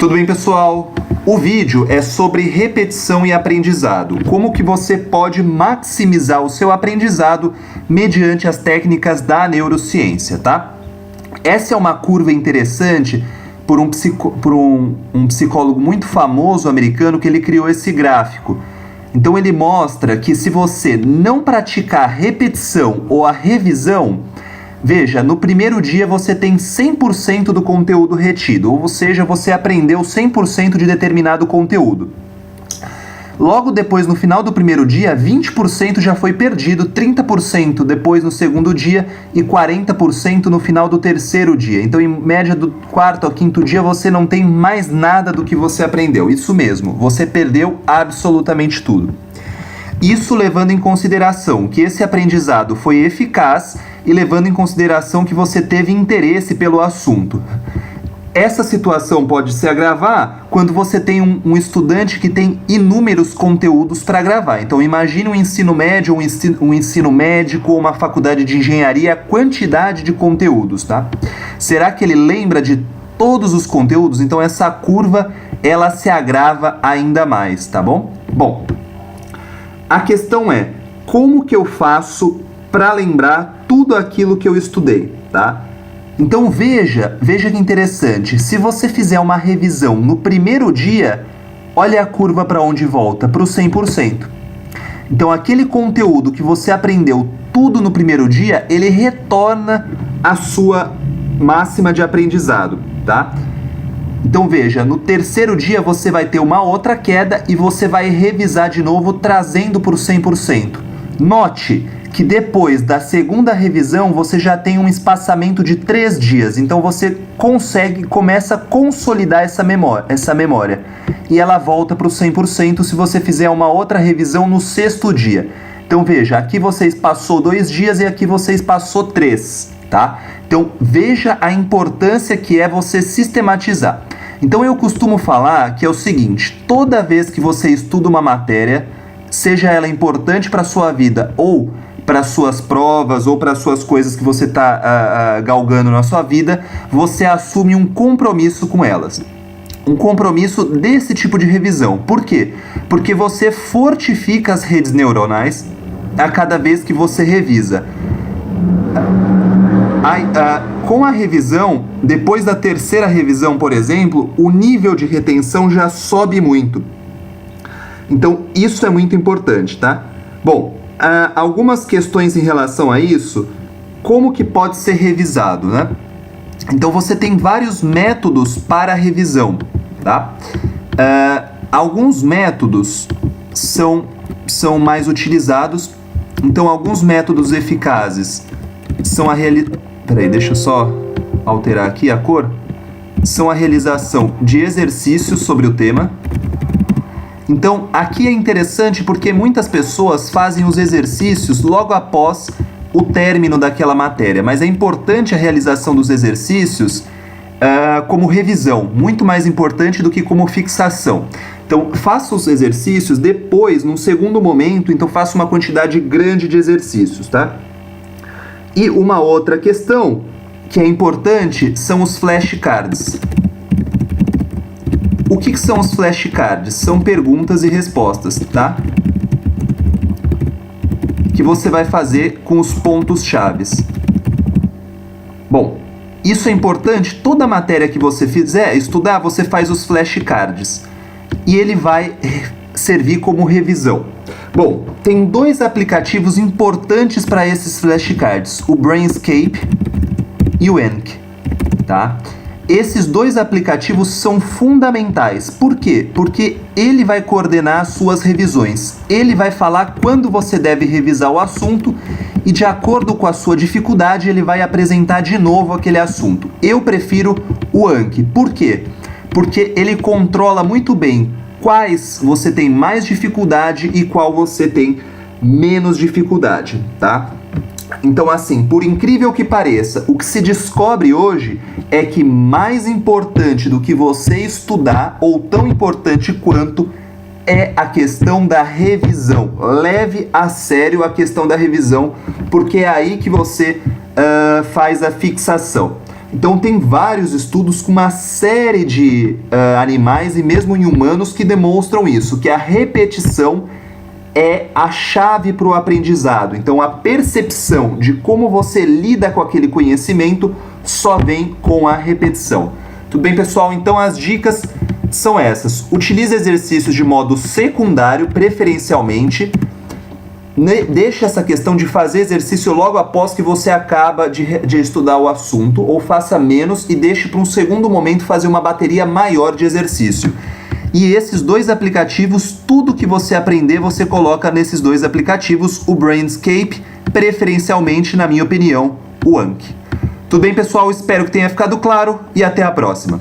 Tudo bem, pessoal? O vídeo é sobre repetição e aprendizado. Como que você pode maximizar o seu aprendizado mediante as técnicas da neurociência, tá? Essa é uma curva interessante por um psicólogo muito famoso americano que ele criou esse gráfico. Então ele mostra que se você não praticar a repetição ou a revisão, veja, no primeiro dia você tem 100% do conteúdo retido, ou seja, você aprendeu 100% de determinado conteúdo. Logo depois, no final do primeiro dia, 20% já foi perdido, 30% depois no segundo dia e 40% no final do terceiro dia. Então, em média, do quarto ao quinto dia, você não tem mais nada do que você aprendeu. Isso mesmo, você perdeu absolutamente tudo. Isso levando em consideração que esse aprendizado foi eficaz e levando em consideração que você teve interesse pelo assunto. Essa situação pode se agravar quando você tem um estudante que tem inúmeros conteúdos para gravar. Então imagine um ensino médio, um ensino médico ou uma faculdade de engenharia, a quantidade de conteúdos, tá? Será que ele lembra de todos os conteúdos? Então essa curva, ela se agrava ainda mais, tá bom? Bom, a questão é, como que eu faço para lembrar tudo aquilo que eu estudei, tá? Então veja que interessante, se você fizer uma revisão no primeiro dia, olha a curva para onde volta, para o 100%. Então aquele conteúdo que você aprendeu tudo no primeiro dia, ele retorna à sua máxima de aprendizado, tá? Então veja, no terceiro dia você vai ter uma outra queda e você vai revisar de novo, trazendo para o 100%. Note que depois da segunda revisão você já tem um espaçamento de 3 dias, então você começa a consolidar essa memória e ela volta para o 100% se você fizer uma outra revisão no sexto dia. Então veja, aqui você passou 2 dias e aqui você passou 3, tá? Então veja a importância que é você sistematizar. Então eu costumo falar que é o seguinte, toda vez que você estuda uma matéria, seja ela importante para a sua vida ou para suas provas ou para suas coisas que você está galgando na sua vida, você assume um compromisso com elas. Um compromisso desse tipo de revisão. Por quê? Porque você fortifica as redes neuronais a cada vez que você revisa. Com a revisão, depois da terceira revisão, por exemplo, o nível de retenção já sobe muito. Então, isso é muito importante, tá? Bom, algumas questões em relação a isso, como que pode ser revisado, né? Então você tem vários métodos para a revisão, tá? Alguns métodos são mais utilizados, então alguns métodos eficazes são Peraí, deixa eu só alterar aqui a cor. São a realização de exercícios sobre o tema. Então, aqui é interessante porque muitas pessoas fazem os exercícios logo após o término daquela matéria, mas é importante a realização dos exercícios como revisão, muito mais importante do que como fixação. Então, faça os exercícios depois, num segundo momento, então faça uma quantidade grande de exercícios, tá? E uma outra questão que é importante são os flashcards. O que são os flashcards? São perguntas e respostas, tá? Que você vai fazer com os pontos-chaves. Bom, isso é importante. Toda matéria que você fizer estudar, você faz os flashcards. E ele vai servir como revisão. Bom, tem 2 aplicativos importantes para esses flashcards. O Brainscape e o Anki, tá? Esses 2 aplicativos são fundamentais. Por quê? Porque ele vai coordenar as suas revisões. Ele vai falar quando você deve revisar o assunto e, de acordo com a sua dificuldade, ele vai apresentar de novo aquele assunto. Eu prefiro o Anki. Por quê? Porque ele controla muito bem quais você tem mais dificuldade e qual você tem menos dificuldade, tá? Então, assim, por incrível que pareça, o que se descobre hoje é que mais importante do que você estudar, ou tão importante quanto, é a questão da revisão. Leve a sério a questão da revisão, porque é aí que você faz a fixação. Então tem vários estudos com uma série de animais e mesmo em humanos que demonstram isso, que a repetição é a chave para o aprendizado. Então a percepção de como você lida com aquele conhecimento só vem com a repetição. Tudo bem, pessoal? Então as dicas são essas. Utilize exercícios de modo secundário, preferencialmente. Deixe essa questão de fazer exercício logo após que você acaba de estudar o assunto, ou faça menos e deixe para um segundo momento fazer uma bateria maior de exercício. E esses dois aplicativos, tudo que você aprender, você coloca nesses dois aplicativos, o Brainscape, preferencialmente, na minha opinião, o Anki. Tudo bem, pessoal? Espero que tenha ficado claro e até a próxima.